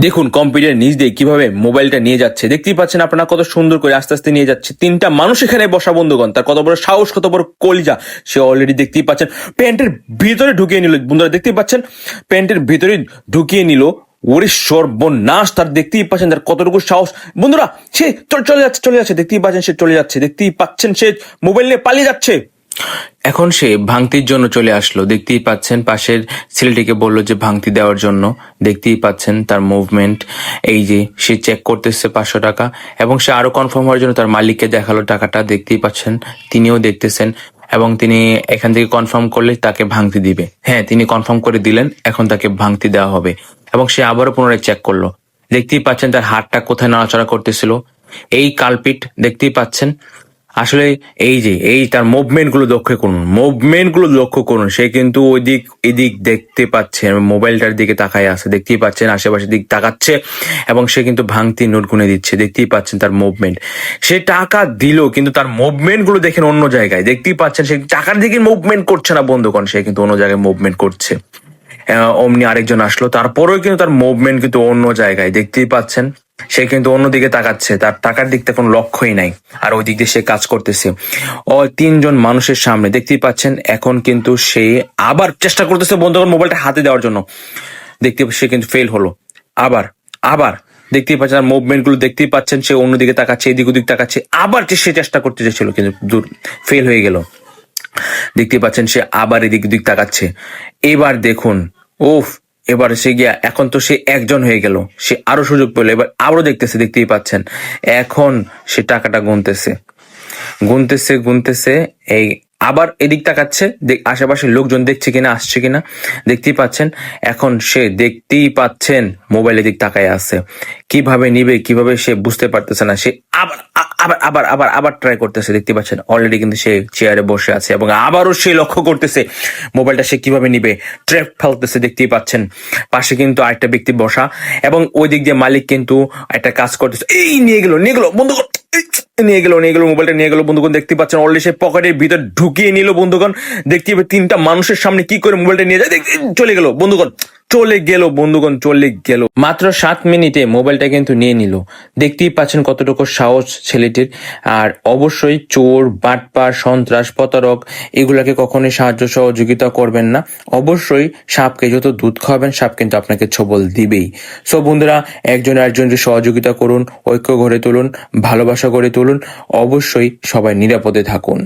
দেখুন কম্পিউটার নিচ দিয়ে কিভাবে মোবাইলটা নিয়ে যাচ্ছে, দেখতেই পাচ্ছেন আপনারা কত সুন্দর করে আস্তে আস্তে নিয়ে যাচ্ছে। তিনটা মানুষ এখানে বসা, বন্ধুগণ, তার কত বড় সাহস, কত বড় কলিজা। সে অলরেডি দেখতেই পাচ্ছেন প্যান্টের ভিতরে ঢুকিয়ে নিল, বন্ধুরা দেখতেই পাচ্ছেন প্যান্টের ভিতরে ঢুকিয়ে নিল। ওরে সর্বনাশ, তার দেখতেই পাচ্ছেন তার কতটুকু সাহস। বন্ধুরা সে চলে যাচ্ছে, দেখতেই পাচ্ছেন সে চলে যাচ্ছে, দেখতেই পাচ্ছেন সে মোবাইল নিয়ে পালিয়ে যাচ্ছে। এখন সে ভাঙতির জন্য চলে আসলো, দেখতেই পাচ্ছেন পাশের ছেলেটিকে বললো যে ভাঙতি দেওয়ার জন্য। দেখতেই পাচ্ছেন তার মুভমেন্ট, এই যে সে চেক করতেছে 500 টাকা, এবং সে আরো কনফার্ম হওয়ার জন্য তার মালিককে দেখালো টাকাটা, দেখতেই পাচ্ছেন তিনিও দেখতেছেন, এবং তিনি এখান থেকে কনফার্ম করলে তাকে ভাঙতি দিবে। হ্যাঁ, তিনি কনফার্ম করে দিলেন, এখন তাকে ভাঙতি দেওয়া হবে। এবং সে আবারও পুনরায় চেক করলো, দেখতেই পাচ্ছেন তার হাতটা কোথায় নাড়াচাড়া করতেছিল। এই কালপিট দেখতেই পাচ্ছেন আসলে এই তার মুভমেন্ট গুলো লক্ষ্য করুন, সে কিন্তু ওইদিক এদিক দেখতে পাচ্ছে, মোবাইলটার দিকে তাকায় আছে, দেখতেই পাচ্ছেন আশেপাশের দিক তাকাচ্ছে, এবং সে কিন্তু ভাঙতি নোট গুনে দিচ্ছে, দেখতেই পাচ্ছেন তার মুভমেন্ট। সে টাকা দিল কিন্তু তার মুভমেন্ট গুলো দেখেন অন্য জায়গায়, দেখতেই পাচ্ছেন সে টাকার দিকে মুভমেন্ট করছে না বন্ধুগণ, সে কিন্তু অন্য জায়গায় মুভমেন্ট করছে। অমনি আরেকজন আসলো, তারপরেও কিন্তু তার মুভমেন্ট কিন্তু অন্য জায়গায়, দেখতেই পাচ্ছেন সে কিন্তু অন্যদিকে তাকাচ্ছে, তার টাকার দিকটা কোনো লক্ষ্যই নাই, আর ওই দিক দিয়ে সে কাজ করতেছে। তিনজন মানুষের সামনে দেখতেই পাচ্ছেন, এখন কিন্তু সে আবার চেষ্টা করতেছে বন্ধুগণ মোবাইলটা হাতে দেওয়ার জন্য, দেখতে সে কিন্তু ফেল হলো। আবার আবার দেখতেই পাচ্ছেন তার মুভমেন্ট গুলো, দেখতেই পাচ্ছেন সে অন্যদিকে তাকাচ্ছে, এদিক ওদিক তাকাচ্ছে, আবার সে চেষ্টা করতে চাইছিল কিন্তু দূর ফেল হয়ে গেল। দেখতে পাচ্ছেন সে আবার এদিক ওদিক তাকাচ্ছে। এবার দেখুন, ওফ, এবার সে গিয়া এখন তো সে একজন হয়ে গেল, সে আরো সুযোগ পেল, এবার আবারও দেখতেছে, দেখতেই পাচ্ছেন এখন সে টাকাটা গুনতেছে গুনতেছে গুনতেছে এই আবার এদিক তাকাচ্ছে, আশেপাশে লোকজন দেখছে কিনা, আসছে কিনা, দেখতেই পাচ্ছেন। এখন সে দেখতেই পাচ্ছেন মোবাইলের দিক তাকায় আছে, কিভাবে নিবে কিভাবে সে বুঝতে পারতেছে না। সে আবার আবার আবার আবার আবার ট্রাই করতেছে, দেখতে পাচ্ছেন অলরেডি কিন্তু সে চেয়ারে বসে আছে, এবং আবারও সে লক্ষ্য করতেছে মোবাইলটা সে কিভাবে নিবে, ট্র্যাপ ফেলতেছে, দেখতেই পাচ্ছেন পাশে কিন্তু আরেকটা ব্যক্তি বসা, এবং ওই দিক দিয়ে মালিক কিন্তু একটা কাজ করতেছে। এই নিয়ে গেল বন্ধু, নিয়ে গেল মোবাইলটা নিয়ে গেল বন্ধুগণ, দেখতে পাচ্ছেন অলরেডি সে পকেটের ভিতর ঢুকিয়ে নিল বন্ধুগণ। দেখতে পাবে তিনটা মানুষের সামনে কি করে মোবাইলটা নিয়ে যায়, চলে গেল বন্ধুগণ, চলে গেল। মাত্র 7 মিনিটে মোবাইলটা কিন্তু নিয়ে নিল, দেখতেই পাচ্ছেন কতটুকু সাহস ছেলেটির। আর অবশ্যই চোর, বাটপার, সন্ত্রাস, প্রতারক এগুলাকে কখনোই সাহায্য সহযোগিতা করবেন না। অবশ্যই সাপকে যত দুধ খাওয়াবেন সাপ কিন্তু আপনাকে ছোবল দিবেই। সো বন্ধুরা, একজন আরেকজনকে সহযোগিতা করুন, ঐক্য গড়ে তুলুন, ভালোবাসা গড়ে তুলুন, অবশ্যই সবাই নিরাপদে থাকুন।